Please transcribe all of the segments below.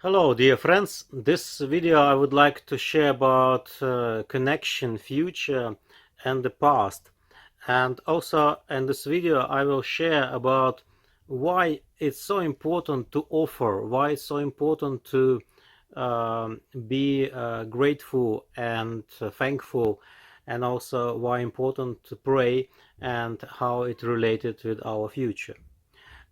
Hello dear friends, this video I would like to share about connection, future and the past, and also in this video I will share about why it's so important to offer, why it's so important to be grateful and thankful, and also why important to pray and how it related with our future.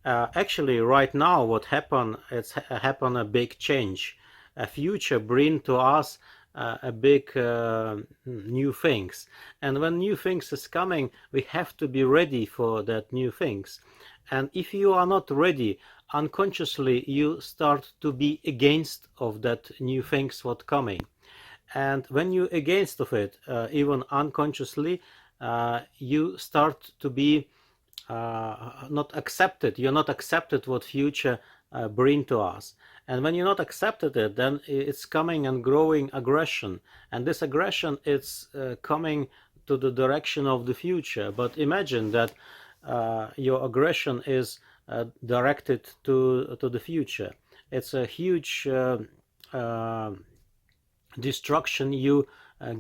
Actually, right now, what happened? It's happened a big change. A future bring to us a big new things, and when new things is coming, we have to be ready for that new things. And if you are not ready, unconsciously you start to be against of that new things what coming. And when you against of it, even unconsciously, you start to be not accepted. You're not accepted what future bring to us. And when you're not accepted it, then it's coming and growing aggression, and this aggression is coming to the direction of the future. But imagine that your aggression is directed to the future. It's a huge uh, destruction you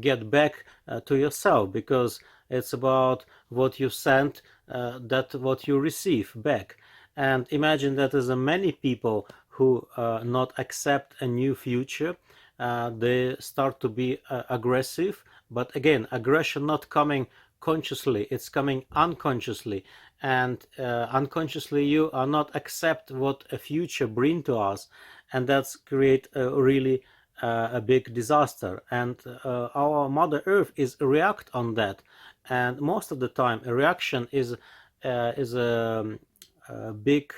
get back to yourself, because it's about what you send, that what you receive back. And imagine that there's many people who not accept a new future. They start to be aggressive, but again, aggression not coming consciously, it's coming unconsciously. And unconsciously you are not accept what a future bring to us, and that's create a really a big disaster. And our Mother Earth is react on that, and most of the time a reaction is a big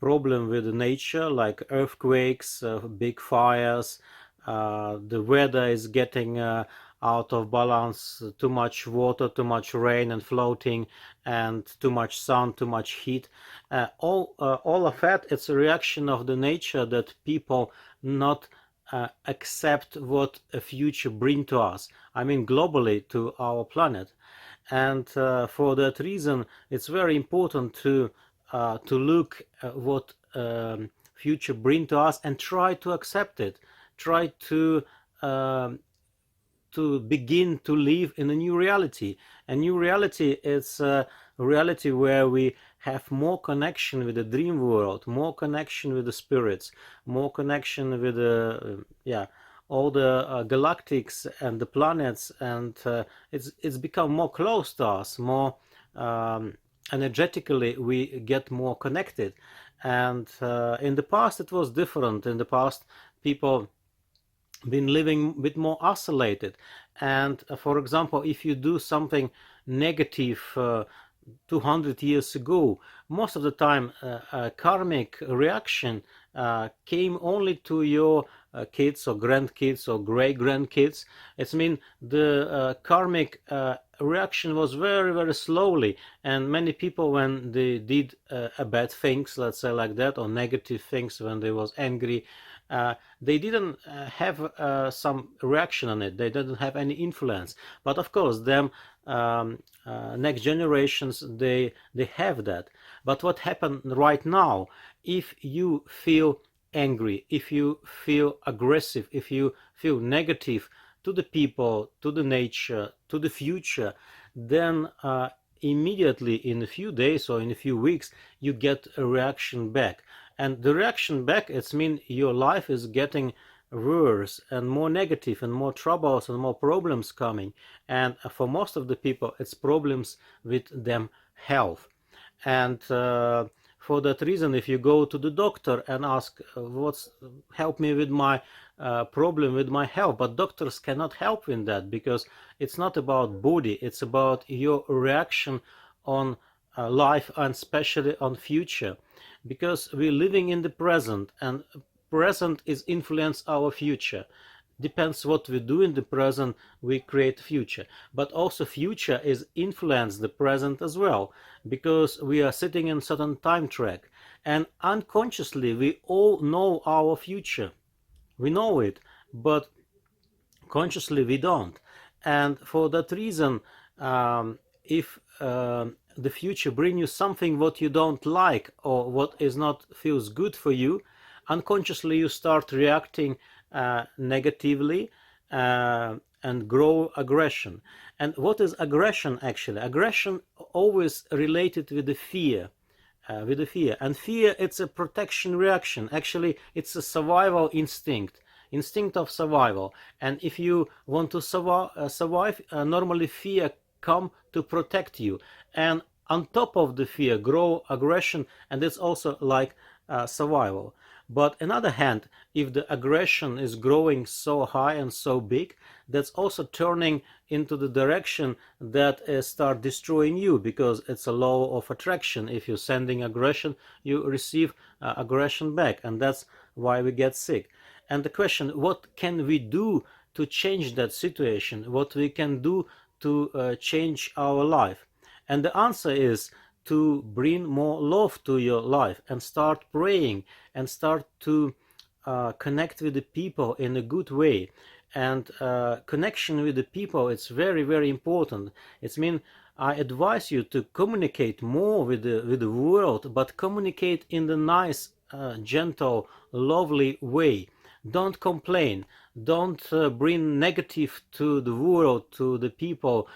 problem with nature, like earthquakes, big fires. The weather is getting out of balance, too much water, too much rain and floating, and too much sun, too much heat. All of that, it's a reaction of the nature that people not accept what a future bring to us. I mean, globally to our planet. And for that reason, it's very important to look at what future bring to us and try to accept it. Try um, to begin to live in a new reality. A new reality is a reality where we have more connection with the dream world, more connection with the spirits, more connection with the all the galactics and the planets, and it's become more close to us, more energetically we get more connected. And in the past it was different. In the past, people been living a bit more isolated. And for example, if you do something negative 200 years ago, most of the time a karmic reaction came only to your kids or grandkids or great grandkids. It's mean the karmic reaction was very, very slowly, and many people, when they did bad things, let's say like that, or negative things, when they was angry, they didn't have some reaction on it. They didn't have any influence. But of course, them next generations, they have that. But what happened right now? If you feel angry, if you feel aggressive, if you feel negative to the people, to the nature, to the future, then immediately in a few days or in a few weeks you get a reaction back. And the reaction back, it's mean your life is getting worse and more negative and more troubles and more problems coming. And for most of the people, it's problems with them health. And for that reason, if you go to the doctor and ask what's help me with my problem with my health, but doctors cannot help in that, because it's not about body, it's about your reaction on life, and especially on future, because we're living in the present, and present is influence our future. Depends what we do in the present, we create future. But also future is influence the present as well, because we are sitting in certain time track, and unconsciously we all know our future. We know it, but consciously we don't. And for that reason, if the future bring you something what you don't like, or what is not feels good for you, unconsciously you start reacting negatively and grow aggression. And what is aggression actually? Aggression always related with the fear. And fear, it's a protection reaction. Actually, it's a survival instinct of survival. And if you want to survive, normally fear come to protect you, and on top of the fear grow aggression, and it's also like survival. But on the other hand, if the aggression is growing so high and so big, that's also turning into the direction that start destroying you, because it's a law of attraction. If you're sending aggression, you receive aggression back, and that's why we get sick. And the question, what can we do to change that situation? What we can do to change our life? And the answer is to bring more love to your life and start praying and start to connect with the people in a good way. And connection with the people, it's very, very important. It means I advise you to communicate more with the world, but communicate in the nice, gentle, lovely way. Don't complain. Don't bring negative to the world, to the people.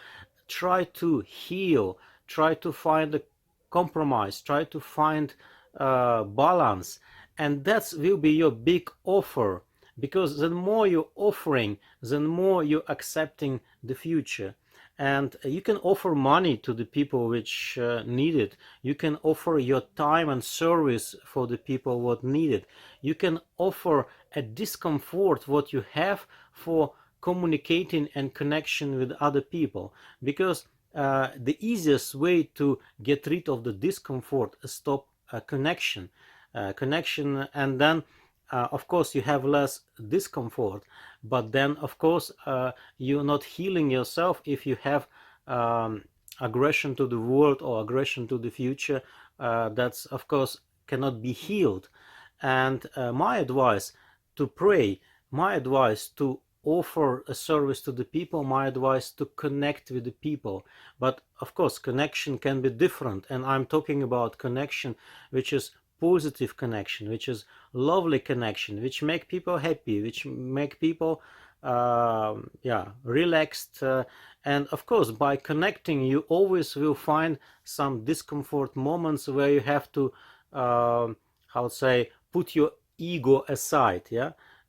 Try to heal. Try to find a compromise. Try to find balance. And that will be your big offer. Because the more you're offering, the more you're accepting the future. And you can offer money to the people which need it. You can offer your time and service for the people what need it. You can offer a discomfort what you have for communicating and connection with other people. Because the easiest way to get rid of the discomfort is stop connection. And then of course you have less discomfort, but then of course you're not healing yourself if you have aggression to the world or aggression to the future. That's of course cannot be healed. And my advice to pray, my advice to offer a service to the people, my advice to connect with the people. But of course connection can be different, and I'm talking about connection which is positive connection, which is lovely connection, which make people happy, which make people relaxed. And of course by connecting you always will find some discomfort moments where you have to put your ego aside.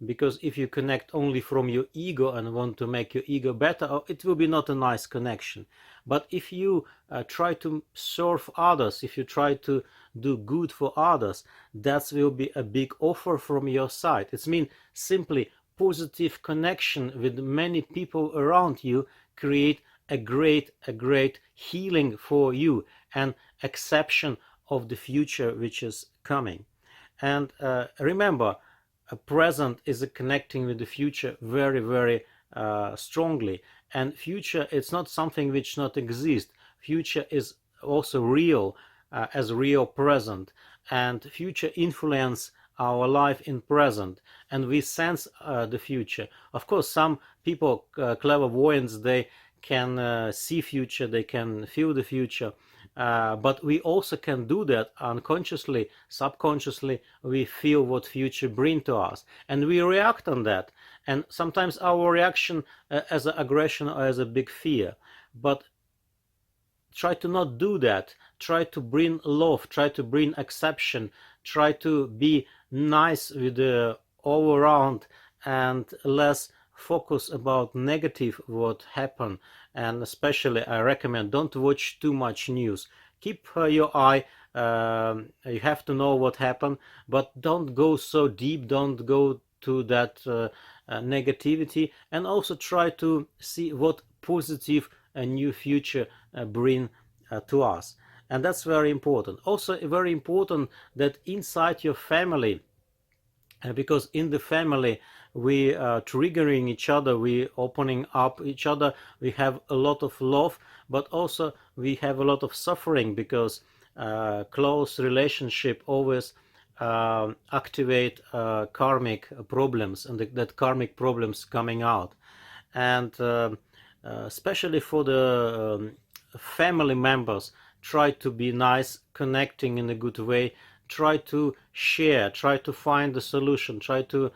Because if you connect only from your ego and want to make your ego better, it will be not a nice connection. But if you try to serve others, if you try to do good for others, that will be a big offer from your side. It means simply positive connection with many people around you create a great healing for you and acceptance of the future which is coming. And remember, a present is a connecting with the future very, very strongly. And future, it's not something which not exist. Future is also real, as real present. And future influence our life in present. And we sense the future. Of course, some people, clairvoyants, they can see future, they can feel the future. But we also can do that unconsciously, subconsciously. We feel what future bring to us, and we react on that. And sometimes our reaction as an aggression or as a big fear. But try to not do that. Try to bring love. Try to bring acceptance. Try to be nice with the all around, and less focus about negative what happened. And especially I recommend don't watch too much news. Keep your eye, you have to know what happened, but don't go so deep, don't go to that negativity. And also try to see what positive a new future bring to us. And that's very important. Also very important that inside your family, because in the family we are triggering each other, we opening up each other, we have a lot of love, but also we have a lot of suffering, because close relationship always activate karmic problems, and that karmic problems coming out. And especially for the family members, try to be nice, connecting in a good way. try to share, try to find the solution, try to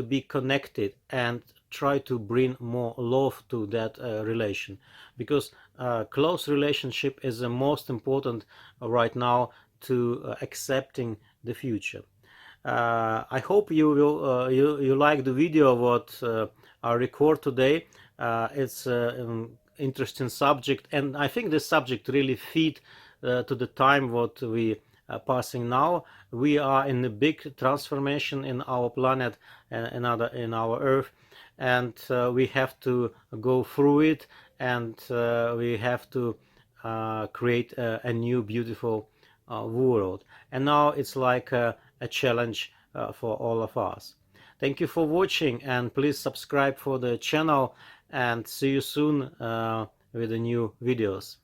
be connected, and try to bring more love to that relation, because close relationship is the most important right now to accepting the future. I hope you will you like the video what I record today. It's an interesting subject, and I think this subject really fit to the time what we are passing now. We are in a big transformation in our planet and in our Earth, and we have to go through it, and we have to create a new beautiful world. And now it's like a challenge for all of us. Thank you for watching, and please subscribe for the channel, and see you soon with the new videos.